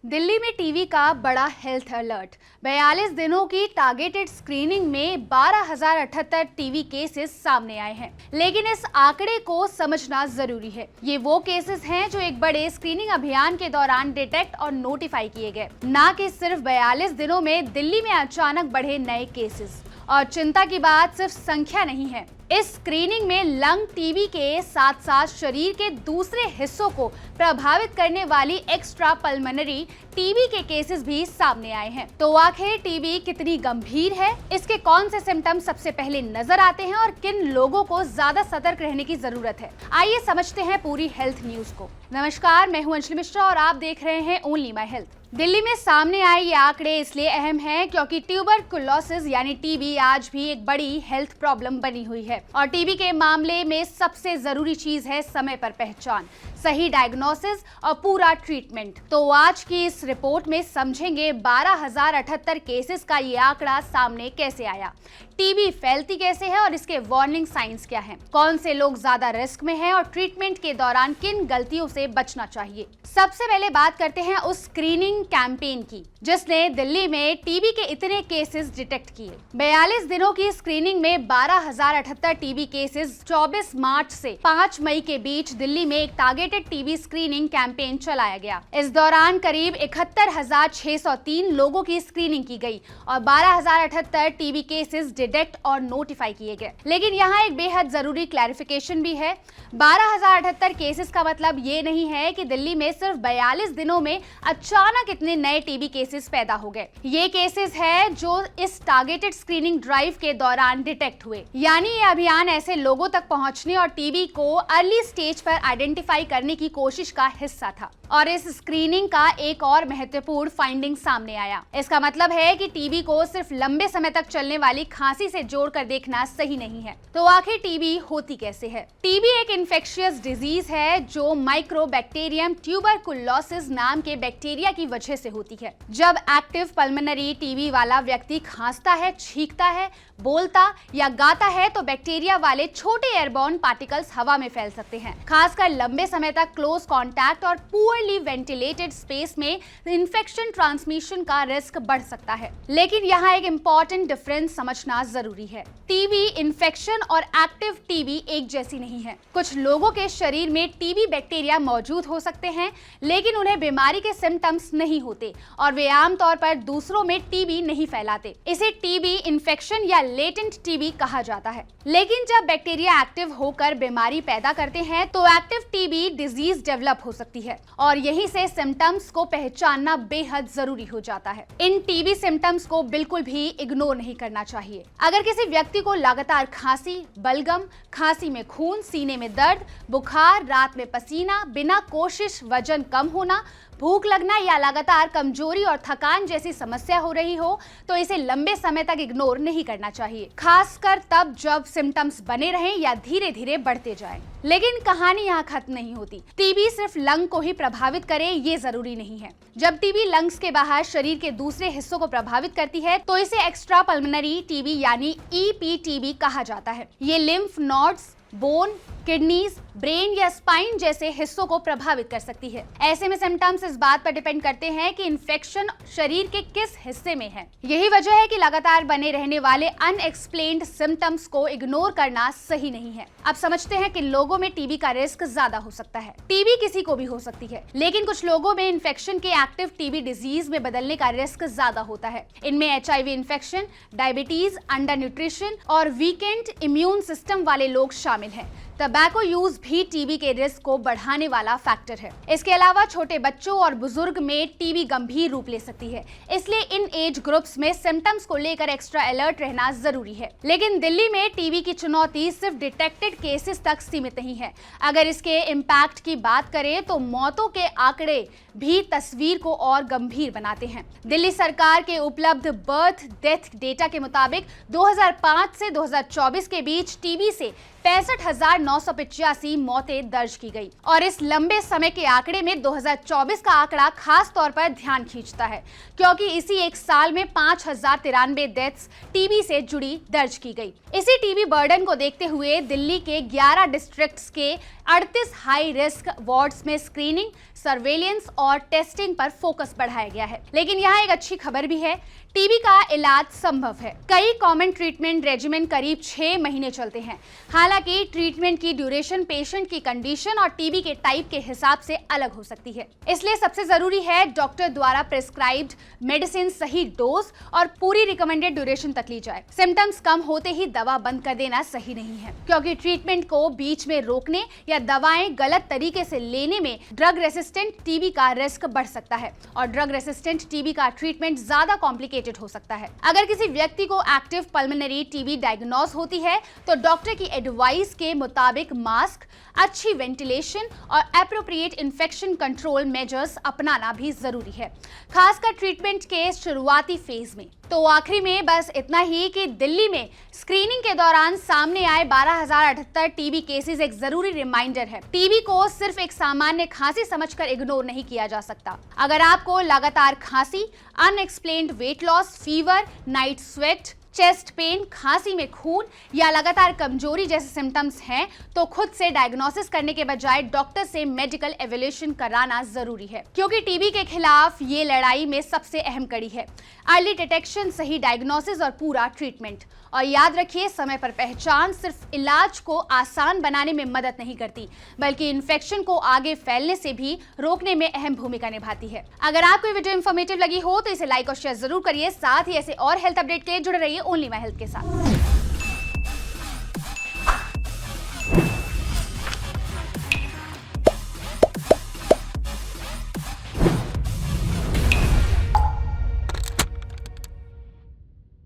दिल्ली में टीवी का बड़ा हेल्थ अलर्ट। 42 दिनों की टारगेटेड स्क्रीनिंग में 12,078 टीवी केसेस सामने आए हैं। लेकिन इस आंकड़े को समझना जरूरी है। ये वो केसेस हैं जो एक बड़े स्क्रीनिंग अभियान के दौरान डिटेक्ट और नोटिफाई किए गए, ना कि सिर्फ 42 दिनों में दिल्ली में अचानक बढ़े नए केसेस। और चिंता की बात सिर्फ संख्या नहीं है। इस स्क्रीनिंग में लंग टीबी के साथ साथ शरीर के दूसरे हिस्सों को प्रभावित करने वाली एक्स्ट्रा पल्मोनरी टीबी के केसेस भी सामने आए हैं। तो आखिर टीबी कितनी गंभीर है, इसके कौन से सिम्टम्स सबसे पहले नजर आते हैं और किन लोगों को ज्यादा सतर्क रहने की जरूरत है, आइए समझते हैं पूरी हेल्थ न्यूज को। नमस्कार, मैं हूं अंजलि मिश्रा और आप देख रहे हैं ओनली माय हेल्थ। दिल्ली में सामने आए ये आंकड़े इसलिए अहम हैं क्योंकि ट्यूबरकुलोसिस यानी टीबी आज भी एक बड़ी हेल्थ प्रॉब्लम बनी हुई है। और टीबी के मामले में सबसे जरूरी चीज है समय पर पहचान, सही डायग्नोसिस और पूरा ट्रीटमेंट। तो आज की इस रिपोर्ट में समझेंगे 12,078 केसेस का ये आंकड़ा सामने कैसे आया, टीबी फैलती कैसे है और इसके वार्निंग साइंस क्या हैं, कौन से लोग ज्यादा रिस्क में हैं और ट्रीटमेंट के दौरान किन गलतियों से बचना चाहिए। सबसे पहले बात करते हैं उस स्क्रीनिंग कैंपेन की जिसने दिल्ली में टीबी के इतने केसेस डिटेक्ट किए। 42 दिनों की स्क्रीनिंग में 12,078 टीबी केसेस 24 मार्च से 5 मई के बीच दिल्ली में एक टारगेटेड टीबी स्क्रीनिंग कैंपेन चलाया गया। इस दौरान करीब 71,603 लोगों की स्क्रीनिंग की गई और 12,078 टीबी केसेस डिटेक्ट और नोटिफाई किए गए। लेकिन यहाँ एक बेहद जरूरी क्लैरिफिकेशन भी है। 12,078 केसेस का मतलब ये नहीं है कि दिल्ली में सिर्फ 42 दिनों में अचानक इतने नए टीबी केसेस पैदा हो गए। ये केसेस है जो इस टारगेटेड स्क्रीनिंग ड्राइव के दौरान डिटेक्ट हुए। यानी ये अभियान ऐसे लोगों तक पहुंचने और टीबी को अर्ली स्टेज पर आइडेंटिफाई करने की कोशिश का हिस्सा था। और इस स्क्रीनिंग का एक और महत्वपूर्ण फाइंडिंग सामने आया। इसका मतलब है कि टीबी को सिर्फ लंबे समय तक चलने वाली खांसी से जोड़कर देखना सही नहीं है। तो आखिर टीबी होती कैसे है? टीबी एक इन्फेक्शियस डिजीज है जो माइक्रोबैक्टीरियम ट्यूबरकुलोसिस नाम के बैक्टीरिया की वजह से होती है। जब एक्टिव पल्मोनरी टीबी वाला व्यक्ति खांसता है, छींकता है, बोलता या गाता है तो बैक्टीरिया वाले छोटे एयरबॉर्न पार्टिकल्स हवा में फैल सकते हैं। खासकर लंबे समय तक क्लोज कांटेक्ट और पुअरली वेंटिलेटेड स्पेस में इन्फेक्शन ट्रांसमिशन का रिस्क बढ़ सकता है। लेकिन यहाँ एक इंपॉर्टेंट डिफरेंस समझना जरूरी है। टीबी इन्फेक्शन और एक्टिव टीबी एक जैसी नहीं है। कुछ लोगों के शरीर में टीबी बैक्टीरिया मौजूद हो सकते हैं लेकिन उन्हें बीमारी के सिम्टम्स नहीं होते और वे आमतौर पर दूसरों में टीबी नहीं फैलाते। इसे टीबी इन्फेक्शन या लेटेंट टीबी कहा जाता है। लेकिन जब बैक्टीरिया एक्टिव होकर बीमारी पैदा करते हैं तो एक्टिव टीबी डिजीज डेवलप हो सकती है और यहीं से सिम्टम्स को पहचानना बेहद जरूरी हो जाता है। इन टीबी सिम्टम्स को बिल्कुल भी इग्नोर नहीं करना चाहिए। अगर किसी व्यक्ति को लगातार खांसी, बलगम, खांसी में खून, सीने में दर्द, बुखार, रात में पसीना, बिना कोशिश वजन कम होना, भूख लगना या लगातार कमजोरी और थकान जैसी समस्या हो रही हो तो इसे लंबे समय तक इग्नोर नहीं करना चाहिए, खासकर तब जब सिम्टम्स बने रहें या धीरे धीरे बढ़ते जाएं। लेकिन कहानी यहाँ खत्म नहीं होती। टीबी सिर्फ लंग को ही प्रभावित करे ये जरूरी नहीं है। जब टीबी लंग्स के बाहर शरीर के दूसरे हिस्सों को प्रभावित करती है तो इसे एक्स्ट्रा पल्मोनरी टीबी यानी ईपीटीबी कहा जाता है। ये lymph nodes, bone, kidneys, brain या स्पाइन जैसे हिस्सों को प्रभावित कर सकती है। ऐसे में सिम्टम्स इस बात पर डिपेंड करते हैं कि इन्फेक्शन शरीर के किस हिस्से में है। यही वजह है कि लगातार बने रहने वाले अनएक्सप्लेन्ड सिम्टम्स को इग्नोर करना सही नहीं है। अब समझते हैं कि लोगों में टीबी का रिस्क ज्यादा हो सकता है। टीबी किसी को भी हो सकती है लेकिन कुछ लोगों में इन्फेक्शन के एक्टिव टीबी डिजीज में बदलने का रिस्क ज्यादा होता है। इनमें HIV infection, diabetes, under nutrition और वीकेंड इम्यून सिस्टम वाले लोग शामिल हैं। टबैको यूज भी टीबी के रिस्क को बढ़ाने वाला फैक्टर है। इसके अलावा छोटे बच्चों और बुजुर्ग में टीबी गंभीर रूप ले सकती है, इसलिए इन एज ग्रुप्स में सिम्टम्स को लेकर एक्स्ट्रा अलर्ट रहना जरूरी है। लेकिन दिल्ली में टीबी की चुनौती सिर्फ डिटेक्टेड केसेस तक सीमित नहीं है। अगर इसके इम्पैक्ट की बात करें तो मौतों के आंकड़े भी तस्वीर को और गंभीर बनाते हैं। दिल्ली सरकार के उपलब्ध बर्थ डेथ डेटा के मुताबिक 2005 से 2024 के बीच टीबी से 65,000 985 मौतें दर्ज की गई। और इस लंबे समय के आंकड़े में 2024 का आंकड़ा खास तौर पर ध्यान खींचता है, क्योंकि इसी एक साल में 5093 डेथ्स टीबी से जुड़ी दर्ज की गई। इसी टीबी बर्डन को देखते हुए दिल्ली के 11 डिस्ट्रिक्ट्स के 38 हाई रिस्क वार्ड्स में स्क्रीनिंग, सर्वेलेंस और टेस्टिंग पर फोकस बढ़ाया गया है। लेकिन यहाँ एक अच्छी खबर भी है, टीबी का इलाज संभव है। कई कॉमन ट्रीटमेंट रेजिमेंट करीब 6 महीने चलते हैं। हालांकि ट्रीटमेंट की ड्यूरेशन पेशेंट की कंडीशन और टीबी के टाइप के हिसाब से अलग हो सकती है। इसलिए सबसे जरूरी है डॉक्टर द्वारा प्रिस्क्राइब्ड मेडिसिन सही डोज और पूरी रिकमेंडेड ड्यूरेशन तक ली जाए। सिम्टम्स कम होते ही दवा बंद कर देना सही नहीं है, क्योंकि ट्रीटमेंट को बीच में रोकने या दवाएं गलत तरीके से लेने में ड्रग रेसिस्टेंट टीबी का रिस्क बढ़ सकता है और ड्रग रेसिस्टेंट टीबी का ट्रीटमेंट ज्यादा कॉम्प्लिकेटेड हो सकता है। अगर किसी व्यक्ति को एक्टिव पल्मोनरी टीबी डायग्नोज होती है तो डॉक्टर की एडवाइस के मुताबिक मास्क, अच्छी वेंटिलेशन और एप्रोप्रिएट इन्फेक्शन कंट्रोल मेजर्स अपनाना भी जरूरी है, खासकर ट्रीटमेंट के शुरुआती फेज में। तो आखिरी में बस इतना ही कि दिल्ली में स्क्रीनिंग के दौरान सामने आए 12,078 टीबी केसेस एक जरूरी रिमाइंडर है। टीबी को सिर्फ एक सामान्य खांसी समझकर इग्नोर नहीं किया जा सकता। अगर आपको लगातार खांसी, unexplained weight loss, fever, night sweat, chest pain, खांसी में खून या लगातार कमजोरी जैसे सिम्टम्स हैं, तो खुद से डायग्नोसिस करने के बजाय डॉक्टर से मेडिकल एवेल्यूएशन कराना जरूरी है, क्योंकि टीबी के खिलाफ ये लड़ाई में सबसे अहम कड़ी है अर्ली डिटेक्शन, सही डायग्नोसिस और पूरा ट्रीटमेंट। और याद रखिए, समय पर पहचान सिर्फ इलाज को आसान बनाने में मदद नहीं करती, बल्कि इन्फेक्शन को आगे फैलने से भी रोकने में अहम भूमिका निभाती है। अगर आपको ये वीडियो इंफॉर्मेटिव लगी हो तो इसे लाइक और शेयर जरूर करिए। साथ ही ऐसे और हेल्थ अपडेट के लिए जुड़े रहिए ओनली माय हेल्थ के साथ।